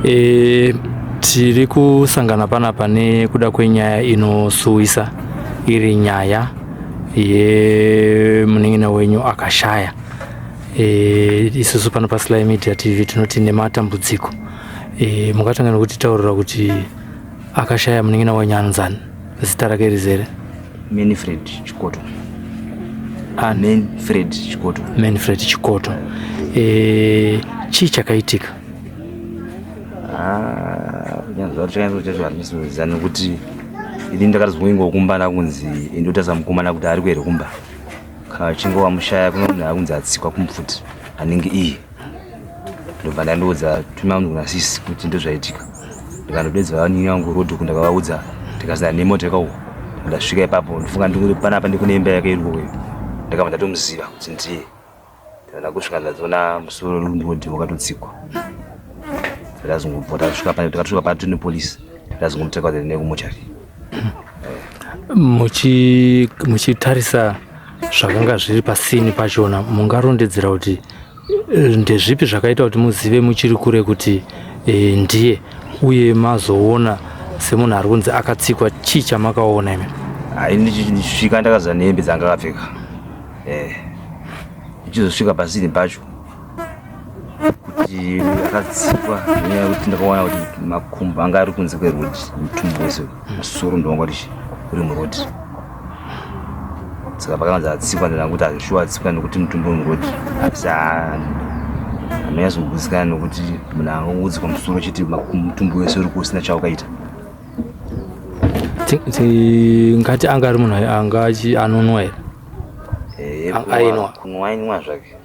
Tiri kusangana panapa nekuda kwenyaya inosuwisa, iri nyaya yemunin'ina wenyu akashaya. Isusu pano paSly Media TV tinoti nematambudziko. Mungatangana kuti taurira kuti akashaya munin'ina wenyu anzani, zita rake rizere? Manfred Chikoto. Manfred Chikoto. Manfred Chikoto. Chii chakaitika? Zano kuti ili ndakazwingo kumbana kunzi indotasa mukomana kuti ari kwere kumba kachingo wamushaya kuno kunzi atsikwa kumfuti anenge iye ndobva ndandoudza tuma munhu kuna sisi kuti ndozvaitika ndikandodedza vani yangu rodho kundakavaudza ndikazana nemota ikawo ndasvika ipapo ndifunga ndingori panapa ndikune imba yake iriko ndakabva ndatomuziva kuti ndiye ndakusvika ndadzona musoro rodho wakatotsikwa tasvika pato nepolisi ndazongomuteka nekumuchari. Muchitarisa zvakanga zviri pasini pachona, mungarondedzera kuti ndezvipi zvakaita kuti muzive muchiri kure kuti ndiye, uye mazoona semunhu ari kunzi akatsikwa? Chii chamakaona ime? Ndichisvika ndakazana nehembe dzanga akapfeka, ndichizosvika pasini pacho kuti akatsikwa nenyaya yekuti ndakaona kuti makumbo anga ari kunze kwerodhi, mutumbu wese musoro ndowangati uri murodhi. Saka pakanzi atsikwa ndana kuti azvishuwa atsikwa nekuti mutumbu uri murodhi, asi anonyatsokuzikanwa nokuti munhu angangoudzi musoro chiti mutumbu wese uri kusina chawakaita. Ngati anga ari munhu anga anonwa here? Ainwa? Kunwa ainwa zvake,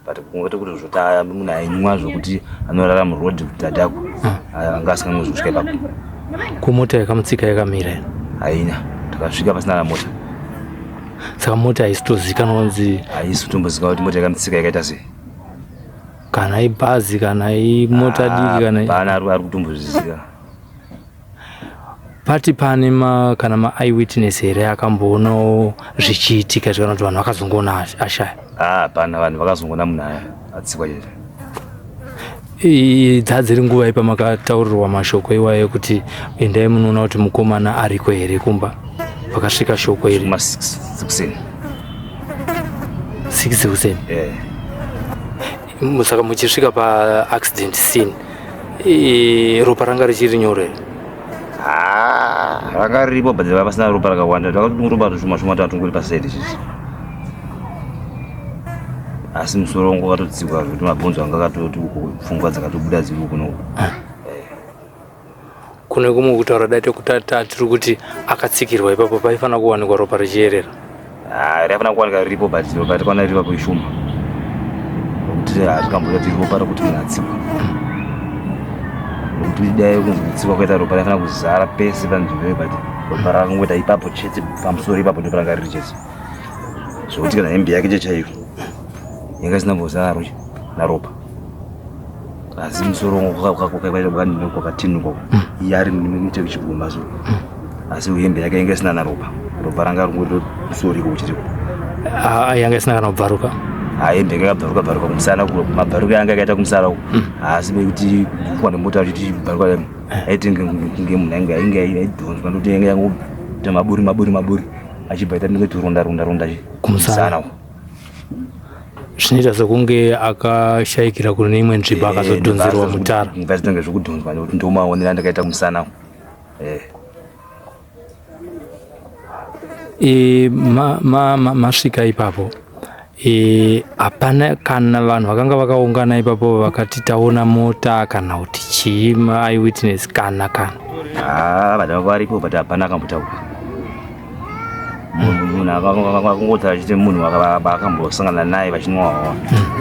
but kungote kuti zvota munhu ainwa zvokuti anorara murodhi kuti adhakwa anga asinganozvosvika ipapo. Kumota yakamutsika yakamira here? Haina, takasvika pasina na mota. Saka mota haisitozikanwa kunzi? Haisi kutombozikanwa kuti mota yakamutsika yakaita sei, kana ibhazi kana imota diki kana hapana ari kutombozviziva. Pati pane kana ma-eyewitness here akamboonawo zvichiitika kana kuti vanhu vakazongoona ashaya? Hapana, vanhu vakazongoona munhu aya atsikwa chete. Dzadziri nguva ipa makataurirwa mashoko iwayo kuti endai munoona kuti mukomana ariko here kumba? Pakasvika shoko iri kuma 6 kuseni. 6 kuseni? Saka muchisvika pa-accident scene, ropa ranga richiri nyoro here? Ranga riripo but pasina ropa rakawanda, takati ropa tushoma shoma tatunguri pasaidi chichi. Asi musoro wangu wakatotsikwa kuti mabhonzo anga akatoti pfungwa dzakatobuda dziri kuno. Kune kumwe kutaura dai tiri kuti akatsikirwa ipapo paifanira kuwanikwa ropa richierera? Raifanira kuwanika riripo but ropa rikaona riri ipapo ishoma, nokuti hatikamboda kuti ropa rokuti munhu atsikwa. Nokuti dai kunzi kutsikwa kwaita ropa raifanira kuzara pese panzvimbo iyo, but ropa rakangoita ipapo chete pamusoro ipapo ndipo ranga riri chete, zvokuti kana hembe yake chaiyo yanga isina mbozaro naropa, asi musoro wakatinuka iye ari nechekuchiguma so, asi hembe yake yanga isina naropa, ropa ranga ringoti musoro iko kuchiriko. Yanga isina kana kubvaruka? Hembe yanga yakabvaruka kumusana, mabvaruka yanga yakaita kumusana uko, asi bekuti kupwa nemota achiti bvaruka aiti ngemunhu ainge aidhonzwa ndokuti yanga yangoita maburi achibva ita ndingoti ronda kumusana uko. Zvinoita sekunge akashayikira kune imwe nzvimbo akazodhonzerwa mutara. Ngazvitange zvokudhonzwa nekuti ndomaonera ndakaita kumusana. Masvika ipapo, hapana kana vanhu vakanga vakaungana ipapo vakati taona mota kana kuti chii, ma-eyewitness kana? Vanhu varipo but hapana akambotaura. Munhu akangoti achiti munhu vakambosangana naye vachinwa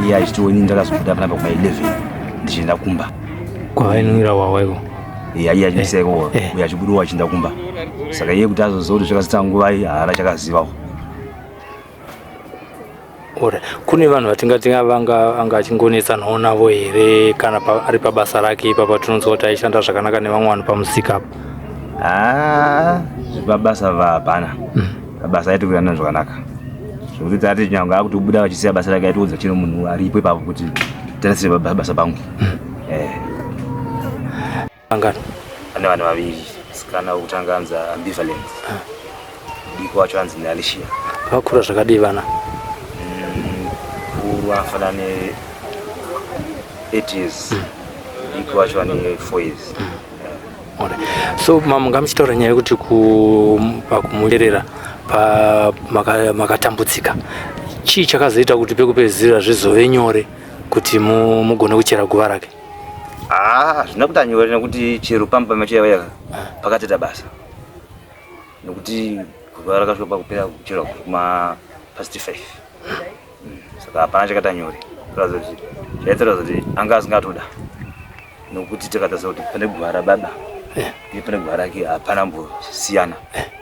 iye achiti oni ndakazobuda panapa kuma11 ndichienda kumba. Kwavainwira hwahwa iko? Iye achindisa iko uye achibudawo achienda kumba. Saka iye kuti azoziva kuti zvakasita nguva haana chakazivawo. Kune vanhu vatingati anga achingonetsanawo navo here kana ari pabasa rake ipapa tinonzwa kuti aishanda zvakanaka nevamwe vanhu pamusika apo? Zvepabasa hapana. Basa aitokuirana zvakanaka, zvokuti tati nyangwe akutobuda vachisiya basa rake aitoudza chino munhu aripo ipapo kuti tarisire basa pangu. angana ane vanhu vaviri sikana wekutanga anzi ambivalent diki wacho anzi nealicia. vakura zvakadii vana? Mukuru anofanana ne 8 years diki wacho ane 4 years. So munga muchitaura nyaya yekuti pakumucherera makatambudzika, chii chakazoita kuti pekupedzisira zvizove nyore kuti mugone kuchera guva rake? Zvina kuti anyore nekuti chero pamba machaiva pakateta basa nekuti guva rakasvika pakupera kuchera kuma past 5 saka hapana chakati nyore chaitira kuti anga asingatoda nekuti takatarisa kuti pane guva rababa iye pane guva rake hapana mbosiyana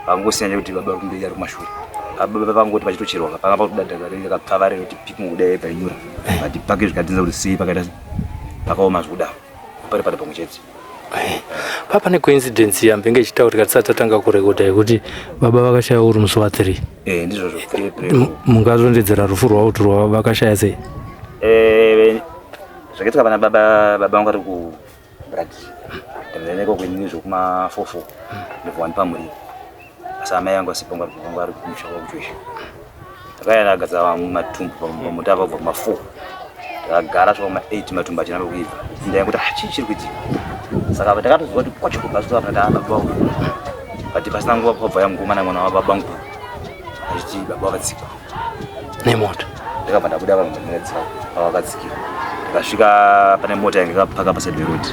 pangosiyana kuti baba kumberi ari kumashure baba pangoti pachitocherwa panga pakudadhakapfava kuti pipi kudai painyura but pake zvikatinza kuti sei pakaita pakaoma zvekudaro pari pari pamwe chete. Pane coincidence yambenge ichita kuti katisati tatanga kurekodha yekuti baba vakashaya uri musi wa3. Ndizvozvo mungarondedzera rufu rwavo kuti vakashaya sei? Zvakaitika pana baba vangu vari kubrazil ndamheneko kwenini zvokuma44 ndivowani pamuri asi amai yangu asipangwa ari kumusha kwakujoisha takayana agadza matumbu pamuti apa kubva kuma4 takagara zvakuma8 matumbu achinamba kuibva ndayanguti chii chiri kuitika saka takatoziva kuti kwachikubva taababa but pasina nguva kwabva yamugumana mwana wababangu achiti baba vakatsikwa nemoto. ndakabva ndabuda pamadzika pavakatsikira ndikasvika pane mota yange ikapaka paside peroad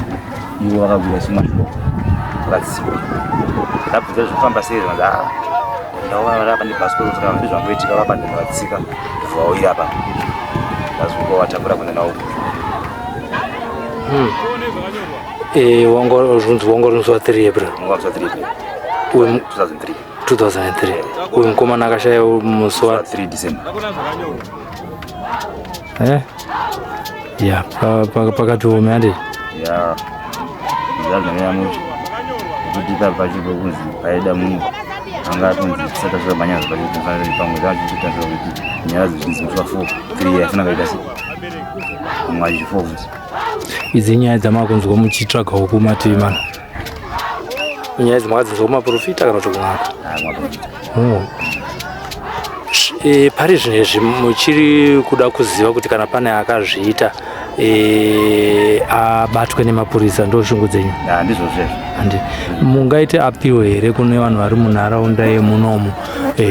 ivo vakagwira sumashuwa vakatsikwa ndabvunza zvofamba sei zvanzi ndaona pane bhasikoro saka ndizvangoitika vapa ndakatsika ndovawira apa ndazongovatakura kuenda navo. Wangori musi wa3 April 2003. Uyu mukomana akashaya musi wa3 December. Ya pakatiome andi zvazvanyamuti kuti papachipo kunzi paida munhu anga kunzi tisatazva manyazi pachitofanira pamwe zvachitotaura kuti nyaya dzichinzi musi wa4 yafana kaita sei mumwe achi4 futi. Idzi nyaya dzamakunzwa muchitsvagawo kumativi mana, nyaya idzi makadzinzwa kumaprofita kana kuti kunaka? Pari zvinezvi muchiri kuda kuziva kuti kana pane akazviita abatwe nemapurisa, ndo shungu dzenyu? Ndizvo zvezvo. Mungaite apiwo here kune vanhu vari munharaunda yemunomu,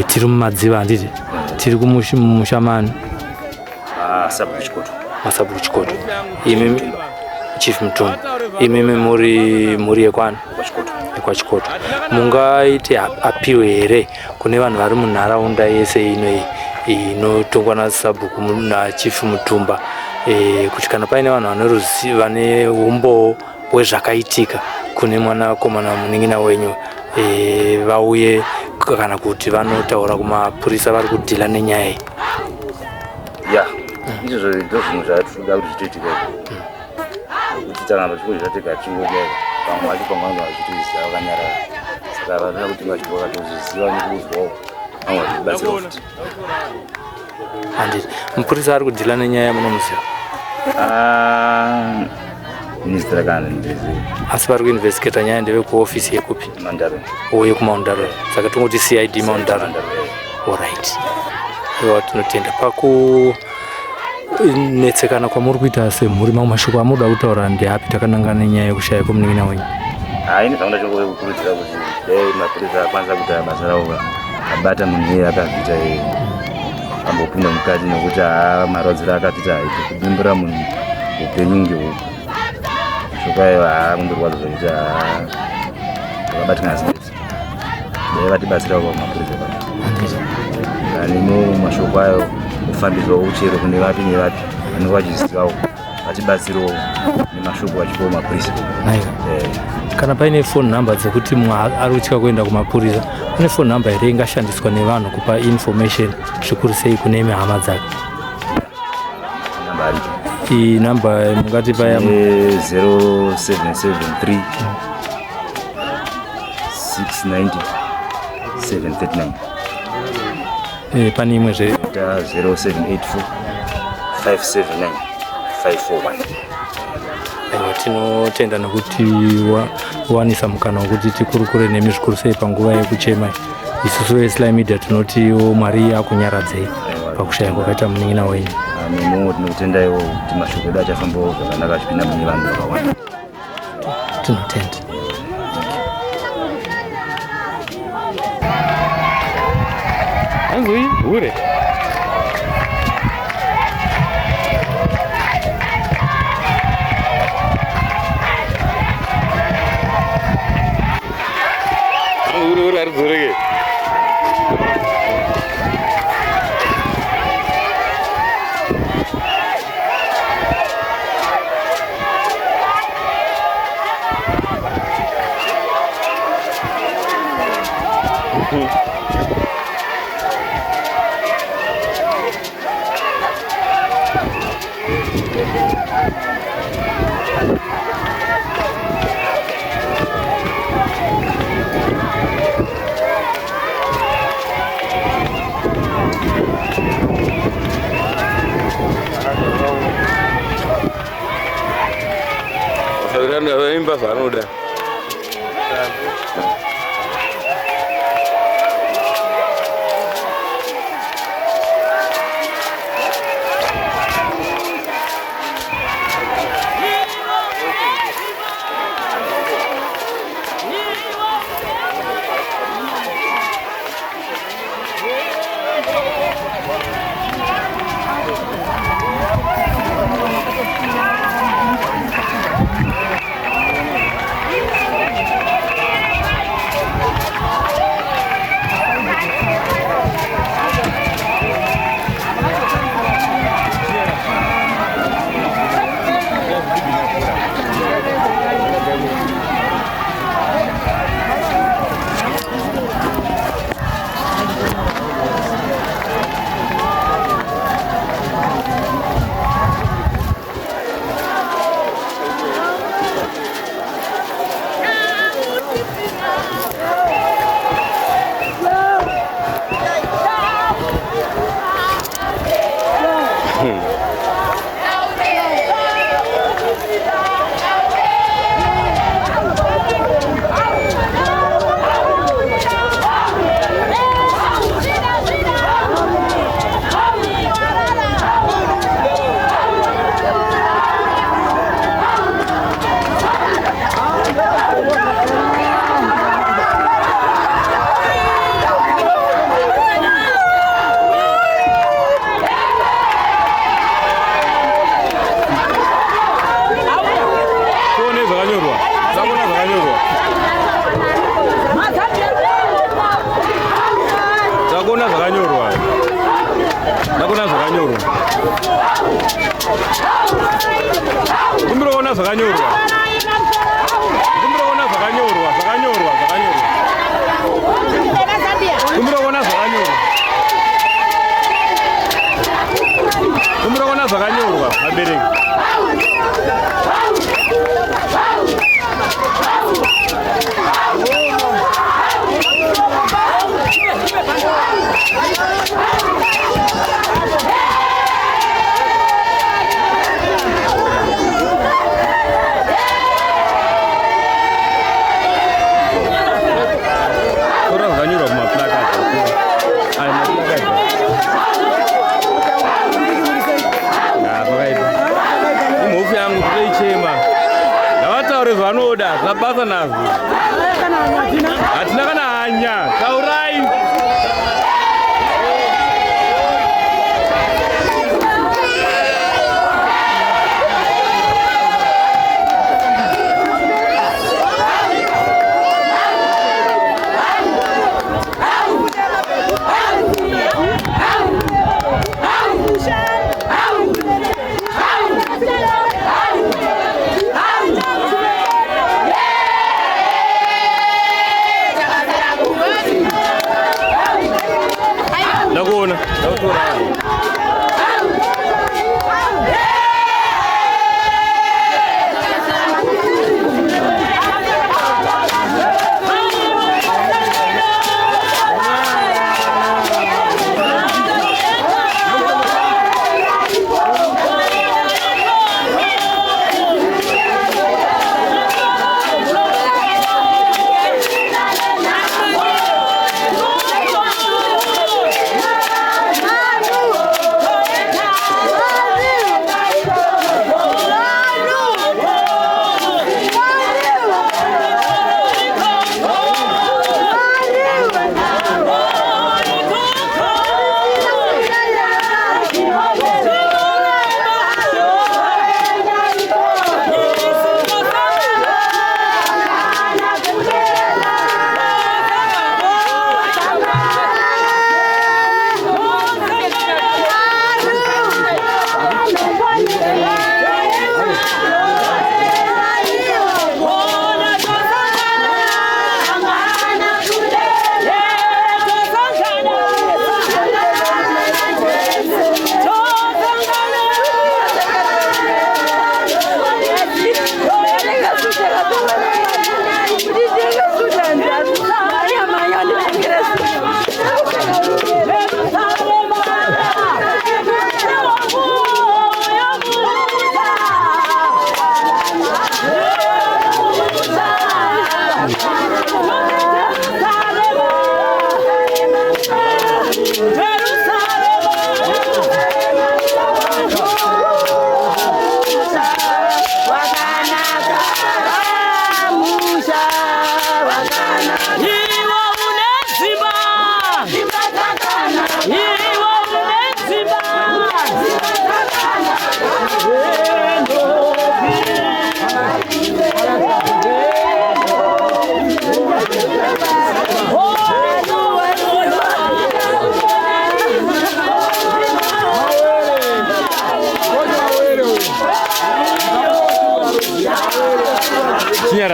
tiri mumadziva handiti, tiri kumushamani masabhuku chikoto, imimi chief mutumbu, imimi muri yekwani kwachikoto, mungaite apiwo here kune vanhu vari munharaunda yese ino inotongwa nasabhuku nachief mutumba kuti kana paine vanhu vane umbo hwezvakaitika kune mwanakomana munin'ina wenyu vauye kana kuti vanotaura kumapurisa vari kudhila nenyaya iyi? Izvozvo ndo zvinhu zvatinoda kuti zvitoitika kuti tangamba chiko zvatika chingojaika pamwe vacho pamwe vazvitoziva vakanyarara saka vanoda kuti vachibva vakatozviziva nekuzwawo vamwe vachibatsira futi. Handiti mupurisa ari kudhila nenyaya munomuziva? Ministra kana ndezve. Asi vari kuinvestigata nyaya ndevekuofisi yekupi? Mandaro. YekuMount Arrow. Saka tongoti CID Mount Arrow. Alright. Iwa tinotenda pakunetsekana kwamuri kuita semhuri, mamwe mashoko amuda kutaura ndeapi takanangana nenyaya yekushaya kwomunin'ina wenyu? Ini zvangoda chongokurudzira kuti dai mapurisa akwanisa kuita basa ravo abata munhu iye akazviita ambopinda mukati nekuti marwadziro akatita kudimbura munhu upenyu ngeuku zvokaiva kundorwadza zvokuti vakabatikana sei dai vatibatsirawo pamapurisa animo mashoko ayo kufambiswawo uchero kune vapi nevapi vanenge vachizivawo vatibatsirawo nemashoko vachipawo mapurisa. Kana paine phone number dzekuti mumwe ari kutya kuenda kumapurisa, pane phone number here ingashandiswa nevanhu kupa information zvikuru sei kune hama dzake? Iyi namba mungati paya 0773 690 739. Pane imwe zve 0784 579 541. aiwa tinotenda nekuti wanisa mukana wekuti tikurukure nemi zvikuru sei panguva yekuchema. Isusu veIslam Media tinotiwo Mwari akunyaradzei pakushaya kwakaita munin'ina wenyu. Mimi tinotendaiwo kuti mashoko edu achafambawo zvakanaka achipinda mune vanhu vakawanda. Tinotenda. Anzwi hure. Hure ari dzoreke. Imba zanoda. Basa nazo. Hatina kana hanya. Saurai.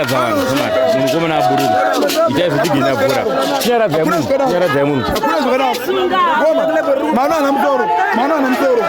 nyaradza vanhu somata munhu komana aburuka itai zvitigina bvura nyaradza munhu Mana na mtoro.